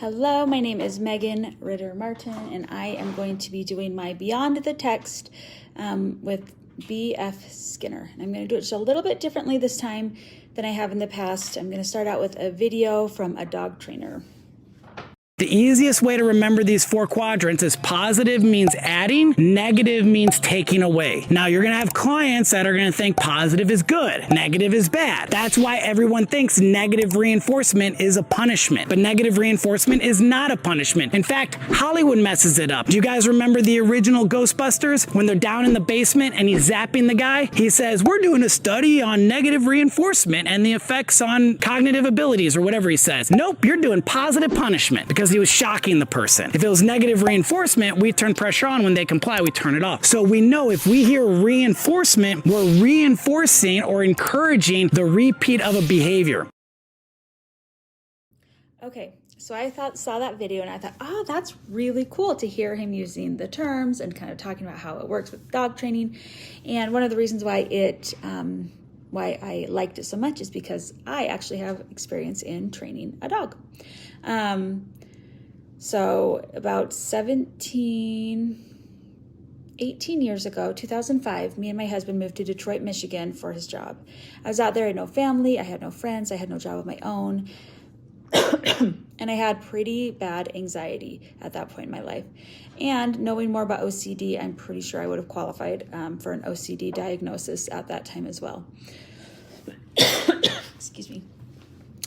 Hello, my name is Megan Ritter Martin, and I am going to be doing my Beyond the Text with B.F. Skinner. And I'm going to do it just a little bit differently this time than I have in the past. I'm going to start out with a video from a dog trainer. The easiest way to remember these four quadrants is positive means adding, negative means taking away. Now, you're going to have clients that are going to think positive is good, negative is bad. That's why everyone thinks negative reinforcement is a punishment. But negative reinforcement is not a punishment. In fact, Hollywood messes it up. Do you guys remember the original Ghostbusters? When they're down in the basement and he's zapping the guy, he says, "We're doing a study on negative reinforcement and the effects on cognitive abilities," or whatever he says. Nope, you're doing positive punishment because he was shocking the person. If it was negative reinforcement, we turn pressure on. When they comply, we turn it off. So we know if we hear reinforcement, we're reinforcing or encouraging the repeat of a behavior. Okay, so I saw that video and I thought, oh, that's really cool to hear him using the terms and kind of talking about how it works with dog training. And one of the reasons why why I liked it so much is because I actually have experience in training a dog. So about 18 years ago, 2005, me and my husband moved to Detroit, Michigan for his job. I was out there, I had no family, I had no friends, I had no job of my own. And I had pretty bad anxiety at that point in my life. And knowing more about OCD, I'm pretty sure I would have qualified for an OCD diagnosis at that time as well. Excuse me.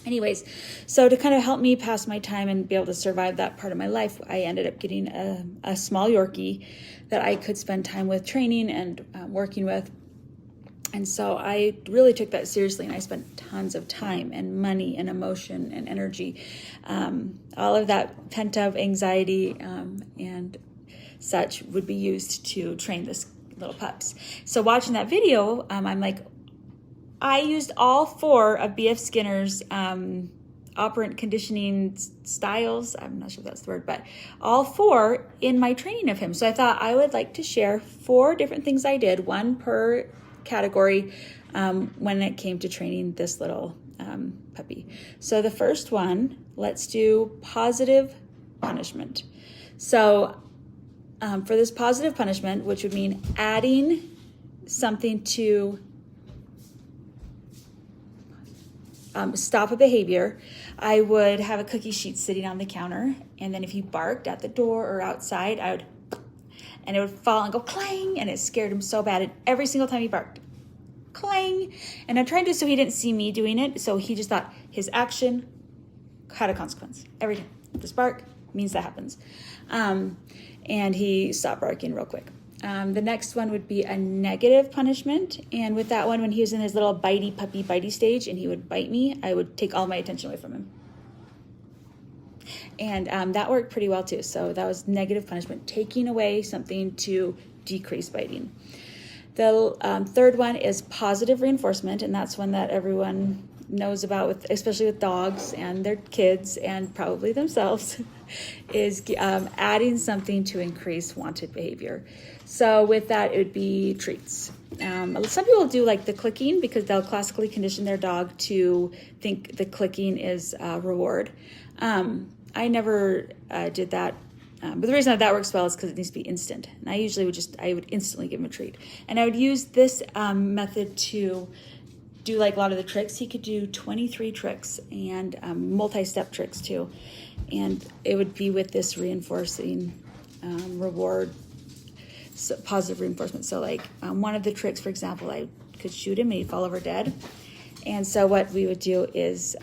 Anyways, so to kind of help me pass my time and be able to survive that part of my life, I ended up getting a small Yorkie that I could spend time with training and working with. And so I really took that seriously, and I spent tons of time and money and emotion and energy. All of that pent-up anxiety and such would be used to train this little pups. So watching that video, I'm like, I used all four of B.F. Skinner's operant conditioning styles. I'm not sure if that's the word, but all four in my training of him. So I thought I would like to share 4 different things I did, one per category, when it came to training this little puppy. So the first one, let's do positive punishment. So for this positive punishment, which would mean adding something to stop a behavior, I would have a cookie sheet sitting on the counter, and then if he barked at the door or outside, and it would fall and go clang, and it scared him so bad. And every single time he barked, clang. And I tried to so he didn't see me doing it, so he just thought his action had a consequence. Every time this bark means that happens. And he stopped barking real quick. The next one would be a negative punishment. And with that one, when he was in his little bitey stage and he would bite me, I would take all my attention away from him. And that worked pretty well too. So that was negative punishment, taking away something to decrease biting. The third one is positive reinforcement, and that's one that everyone knows about, especially with dogs and their kids and probably themselves, is adding something to increase wanted behavior. So with that, it would be treats. Some people do like the clicking because they'll classically condition their dog to think the clicking is a reward. I never did that. But the reason that works well is because it needs to be instant. And I usually would instantly give him a treat. And I would use this method to do like a lot of the tricks. He could do 23 tricks and multi-step tricks too. And it would be with this reinforcing reward, so positive reinforcement. So like one of the tricks, for example, I could shoot him and he'd fall over dead. And so what we would do is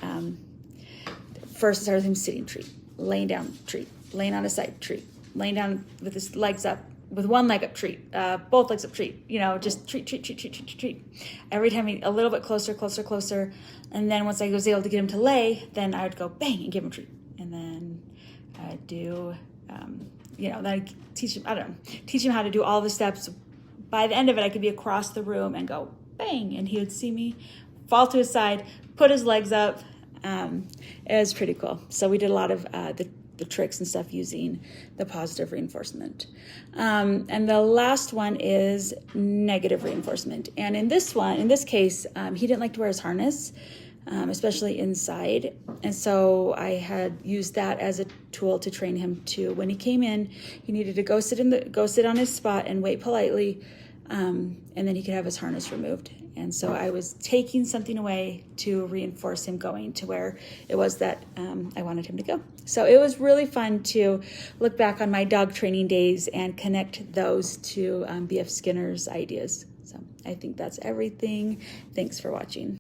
first start with him sitting, treat, laying down, treat, laying on his side, treat, laying down with his legs up, with one leg up, treat, both legs up, treat, just treat. Every time a little bit closer. And then once I was able to get him to lay, then I would go bang and give him a treat. And then I'd do, then I'd teach him how to do all the steps. By the end of it, I could be across the room and go bang, and he would see me fall to his side, put his legs up. It was pretty cool. So we did a lot of the tricks and stuff using the positive reinforcement. And the last one is negative reinforcement. And in this case, he didn't like to wear his harness. especially inside. And so I had used that as a tool to train him to, when he came in, he needed to go sit on his spot and wait politely, and then he could have his harness removed. And so I was taking something away to reinforce him going to where it was that I wanted him to go. So it was really fun to look back on my dog training days and connect those to B.F. Skinner's ideas. So I think that's everything. Thanks for watching.